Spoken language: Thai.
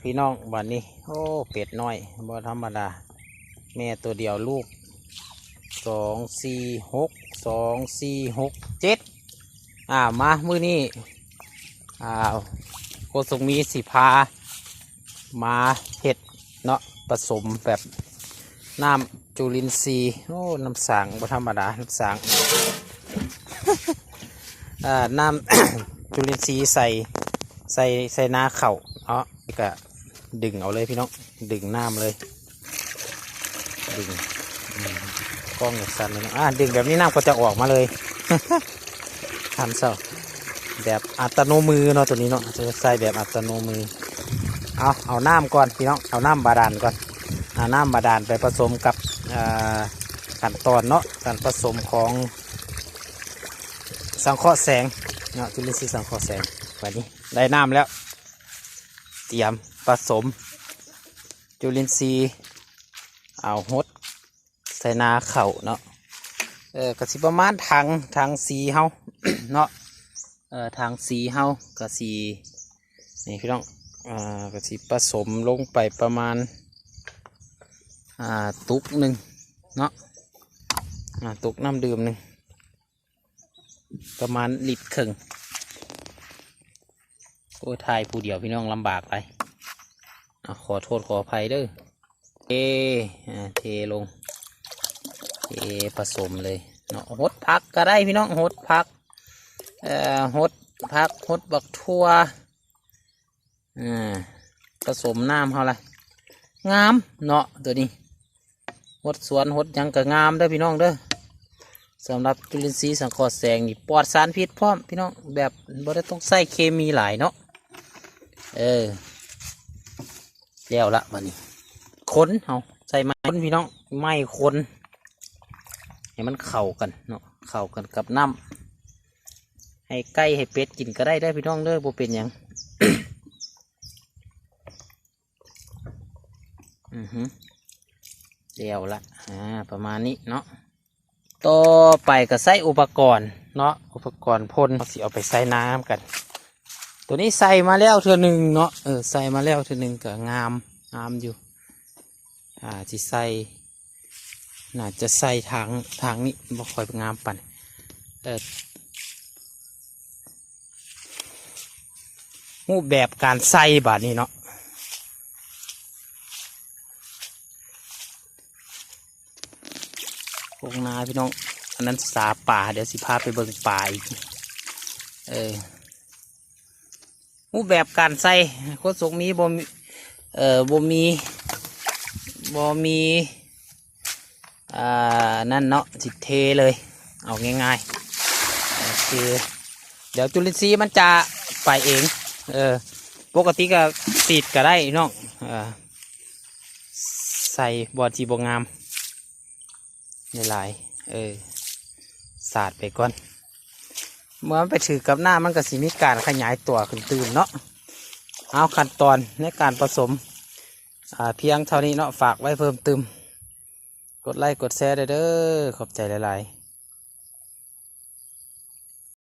พี่น้องวันนี้โอ้เป็ดน้อยบ่ธรรมดาแม่ตัวเดียวลูก2 4 6 2 4 6 7มามื้อนี้โกสุมีสิพามาเห็ดเนาะผสมแบบน้ำจุลินทรีย์โอ้น้ำสางบ่ธรรมดาน้ำสาง น้ำ จุลินทรีย์ใส่นาเข่าเนาะก็ดึงเอาเลยพี่น้องดึงน้ำเลยดึงกล้องสั่นเลยนะดึงแบบนี้น้ำก็จะออกมาเลย ทันเศร้าแบบอัตโนมือเนาะตัวนี้เนาะจะใส่แบบอัตโนมือเอาน้ำก่อนพี่น้องเอาน้ำบาดาลก่อนน้ำบาดาลไปผสมกับขั้นตอนเนาะการผสมของสังเคราะห์แสงเนาะจุลินทรีย์สังเคราะห์แสงแบบนี้ได้น้ำแล้วเตรียมผสมจุลินทรีย์เอาหดใส่นาเข่าเนาะกระสิประมาณทางสีเฮา เนาะทางสีเฮากระสีนี่พี่น้องกระสิผสมลงไปประมาณตุกหนึ่งเนาะตุกน้ำดื่มหนึ่งประมาณลิตรครึ่งโอ้ทายผู้เดียวพี่น้องลำบากไปขอโทษขออภัยเด้อเทลงผสมเลยเนาะหดพักก็ได้พี่น้องหดพักหดบักทั่วผสมน้ำเขาละงามเนาะตัวนี้หดสวนหดยังก็งามเด้อพี่น้องเด้อสำหรับจุลินทรีย์สังเคราะห์แสงนี่ปลอดสารพิษพร้อมพี่น้องแบบบ่ได้ต้องใส่เคมีหลายเนาะแล้วละบัดนี้คนเอาใส่ไม้คนพี่น้องไม้คนให้มันเข้ากันเนาะเข้ากันกับน้ำให้ไก่ให้เป็ดกินก็ได้พี่น้องเด้อบ่เป็นหยัง แล้วละประมาณนี้เนาะต่อไปก็ใส่อุปกรณ์เนาะอุปกรณ์พ่นสิเอาไปใส่น้ำกันตัวนี้ใส่มาแล้วเทื่อหนึ่งเนาะใส่มาแล้วเทื่อหนึ่งก็งามอยู่ที่ใส่น่าจะใส่ทางนี้บ่ค่อยงามปั่นรูปแบบการใส่บาดนี้เนาะพวกนาพี่น้องอันนั้นสาป่าเดี๋ยวสิพาไปเบิ่งป่าอีกรูปแบบการใส่โคตรสงมีบ่มีนั่นเนาะสิเทเลยเอาง่ายๆคือเดี๋ยวจุลินทรีย์มันจะไปเองปกติก็ติดก็ได้น้องใส่บอจีบงามหลายสาดไปก่อนเมื่อมันไปถือกับหน้ามันก็สิมีการขยายตัวขึ้นตื่นเนาะเอาขั้นตอนในการผสมเพียงเท่านี้เนาะฝากไว้เพิ่มเติมกดไลค์กดแชร์เด้อขอบใจหลายๆ